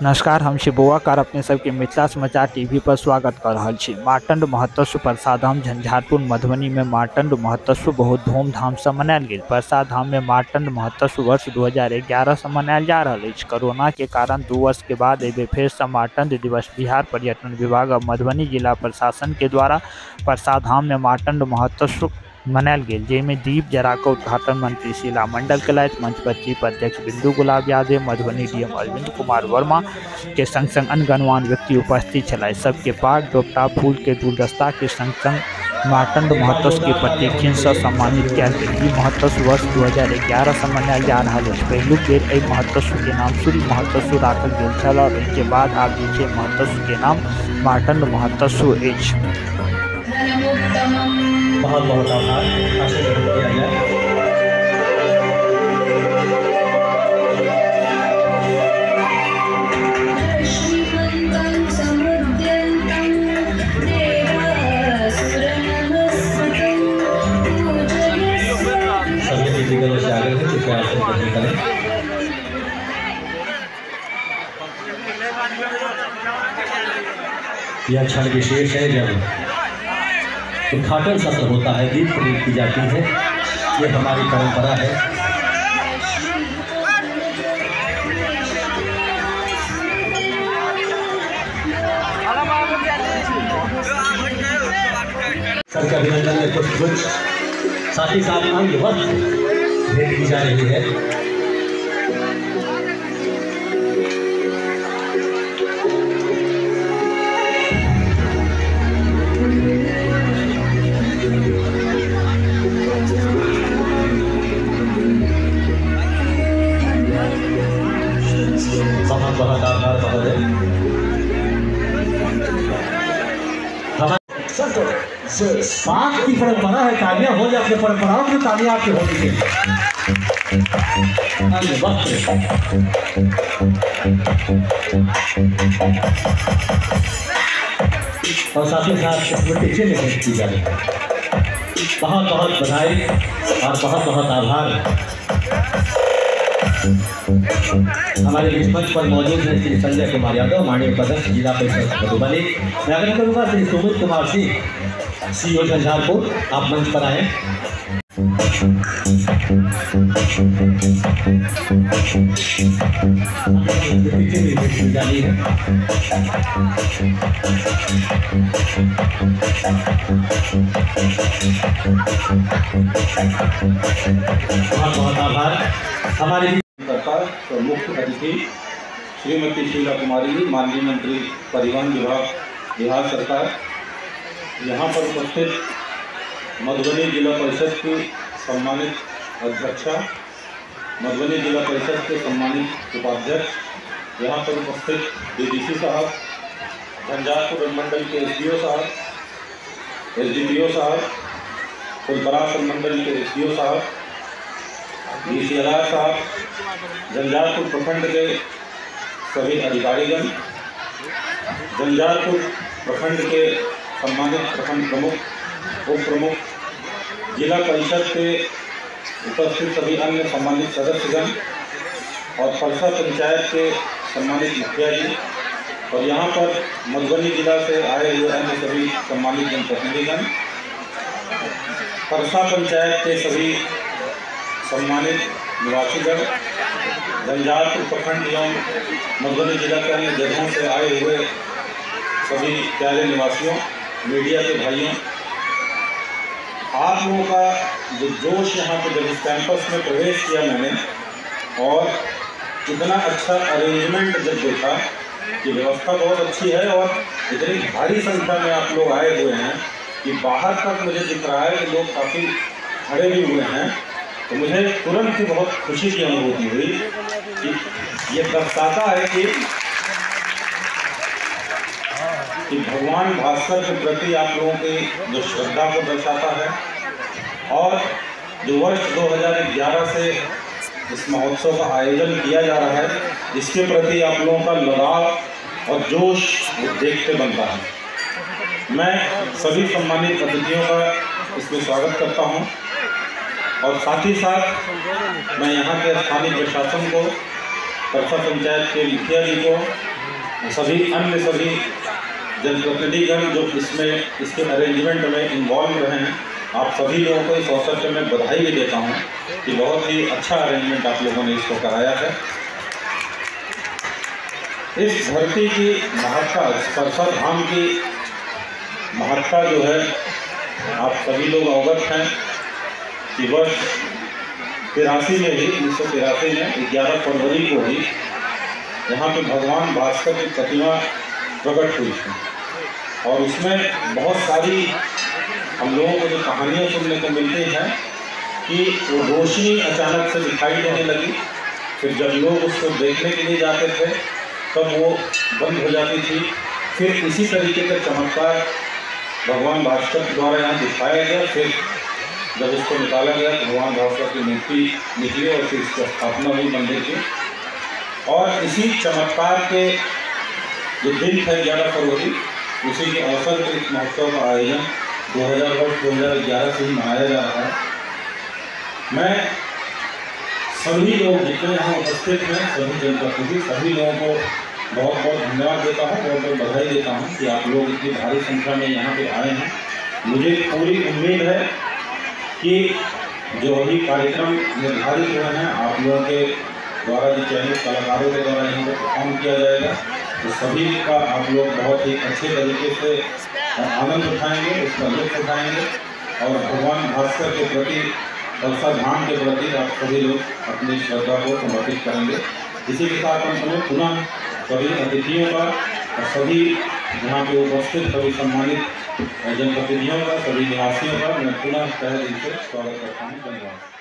नमस्कार, हम शिबुआकार अपने सबके मिथिला समाचार टीवी पर स्वागत कर रहल छी। मार्तंड महोत्सव प्रसाद धाम झंझारपुर मधुबनी में मार्तंड महोत्सव बहुत धूमधाम से मनायल गेल। प्रसाद धाम में मार्तंड महोत्सव वर्ष 2011 से मनायल जा रहा है। कोरोना के कारण 2 वर्ष के बाद एबे फेर से मार्तंड दिवस बिहार पर्यटन विभाग और मधुबनी जिला प्रशासन के द्वारा प्रसाद धाम में मार्तंड महोत्सव मनायल गेल, जेमें दीप जरा के उद्घाटन मंत्री शीला मंडल कलैथ। मंच पर चीफ अध्यक्ष बिंदु गुलाब यादव, मधुबनी डीएम अरविंद कुमार वर्मा के संग संग अन्य गणमान्य व्यक्ति उपस्थित छलाह। सबके पाग डोपटा फूल के गुलदस्ता के संग संग मार्तंड महोत्सव के प्रतीक से सम्मानित किया गेल। ई महोत्सव वर्ष 2011 से मनायल जा रहा है। पहिलुक बेर एहि महोत्सव के नाम सूर्य महोत्सव राखल गेल छल और एहि के बाद आब जे छै महोत्सव के नाम मार्तंड महोत्सव अछि। बहुत बहुत आभार। आशीर्वाद किया जाए। सभी दीदियों से आगे है कृपया आशीर्वाद करें। यह क्षण विशेष है जब उद्घाटन सत्र होता है, दीप प्रदीप की जाती है। ये हमारी परंपरा है। सर का अभिनंदन में कुछ साथ ही साथ अंग वक्त भेंट की जा रही है। बहुत आभार महोदय। पाक की परंपरा है, तालियां हो जाए। अपने परंपराओं की तालियां आपकी होनी चाहिए। और साथ ही साथ स्मृति चिन्ह भेंट की जा रही है। बहुत बहुत बधाई और बहुत बहुत आभार। हमारे बीच मंच पर मौजूद है श्री संजय कुमार यादव, माननीय उपाध्यक्ष जिला परिषद मधुबनी। मैं आग्रह करूँगा श्री सुमित कुमार सिंह, सीईओ झंझारपुर, आप मंच पर आए। बहुत बहुत आभार। हमारे तो मुख्य अतिथि श्रीमती शीला कुमारी जी, माननीय मंत्री परिवहन विभाग बिहार सरकार, यहाँ पर उपस्थित मधुबनी जिला परिषद की सम्मानित अध्यक्षा, मधुबनी जिला परिषद के सम्मानित उपाध्यक्ष, यहाँ पर उपस्थित डीडीसी साहब, झंझारपुर मंडल के एसडीओ साहब, एसडीपीओ साहब, फुलपरास मंडल के एसडीओ साहब, डीसीएलआर साहब, झंझारपुर प्रखंड के सभी अधिकारीगण, झंझारपुर प्रखंड के सम्मानित प्रखंड प्रमुख, उप प्रमुख, जिला परिषद के उपस्थित सभी अन्य सम्मानित सदस्यगण और परसा पंचायत के सम्मानित मुखिया जी और यहाँ पर मधुबनी जिला से आए हुए अन्य सभी सम्मानित जनप्रतिनिधिगण, परसा पंचायत के सभी सम्मानित निवासीगण, झंझारपुर प्रखंड एवं मधुबनी जिला के अन्य जगहों से आए हुए सभी प्यारे निवासियों, मीडिया के भाइयों, आप लोगों का जो जोश यहाँ पे जब इस कैंपस में प्रवेश किया मैंने और इतना अच्छा अरेंजमेंट जब देखा कि व्यवस्था बहुत अच्छी है और इतनी भारी संख्या में आप लोग आए हुए हैं कि बाहर तक मुझे दिख रहा है कि लोग काफ़ी खड़े भी हुए हैं, तो मुझे तुरंत ही बहुत खुशी की अनुभूति हुई कि ये दर्शाता है कि भगवान भास्कर के प्रति आप लोगों की जो श्रद्धा को दर्शाता है और जो वर्ष 2011 से इस महोत्सव का आयोजन किया जा रहा है, इसके प्रति आप लोगों का लगाव और जोश देखते बनता है। मैं सभी सम्मानित अतिथियों का इसमें स्वागत करता हूं और साथ ही साथ मैं यहाँ के स्थानीय प्रशासन को परसा पंचायत के मुखिया जी को, सभी अन्य सभी जनप्रतिनिधिगण जो इसके अरेंजमेंट में इन्वॉल्व रहे हैं, आप सभी लोगों को इस अवसर पर मैं बधाई भी देता हूं कि बहुत ही अच्छा अरेंजमेंट आप लोगों ने इसको कराया है। इस धरती की महत्ता, परसा धाम की महत्ता जो है आप सभी लोग अवगत हैं कि वर्ष 83 में ही 1983 में 11 फरवरी को ही यहाँ पे भगवान भास्कर की प्रतिमा प्रकट हुई थी और उसमें बहुत सारी हम लोगों को जो कहानियाँ सुनने को मिलती हैं कि वो रोशनी अचानक से दिखाई देने लगी, फिर जब लोग उसको देखने के लिए जाते थे तब वो बंद हो जाती थी। फिर इसी तरीके का चमत्कार भगवान भास्कर के द्वारा यहाँ दिखाया गया। फिर जब उसको निकाला गया तो भगवान भास्कर की मूर्ति निकली और फिर इसकी स्थापना हुई मंदिर की। और इसी चमत्कार के जो दिन थे 11 फरवरी, उसी के अवसर पर इस महोत्सव का आयोजन 2011 से ही मनाया जा रहा है। मैं सभी लोग जितने यहाँ उपस्थित हैं, सभी जनप्रतिनिधि, सभी लोगों को बहुत बहुत धन्यवाद देता हूँ, बहुत बहुत बधाई देता हूँ कि आप लोग इतनी भारी संख्या में यहाँ पे आए हैं। मुझे पूरी उम्मीद है कि जो अभी कार्यक्रम निर्धारित हुए हैं आप लोगों के द्वारा, जो चयनित कलाकारों के द्वारा यहाँ पर परफॉर्म किया जाएगा, तो सभी का आप लोग बहुत ही अच्छे तरीके से आनंद उठाएंगे, उसका लुत्फ उठाएंगे और भगवान भास्कर के प्रति, परसा धाम के प्रति आप सभी लोग अपनी श्रद्धा को समर्पित करेंगे। इसी के साथ हम पुनः सभी अतिथियों का और सभी यहाँ पे उपस्थित सभी सम्मानित जनप्रतिनिधियों का, सभी निवासियों का मैं पुनः तहे दिल से स्वागत करता हूँ। धन्यवाद।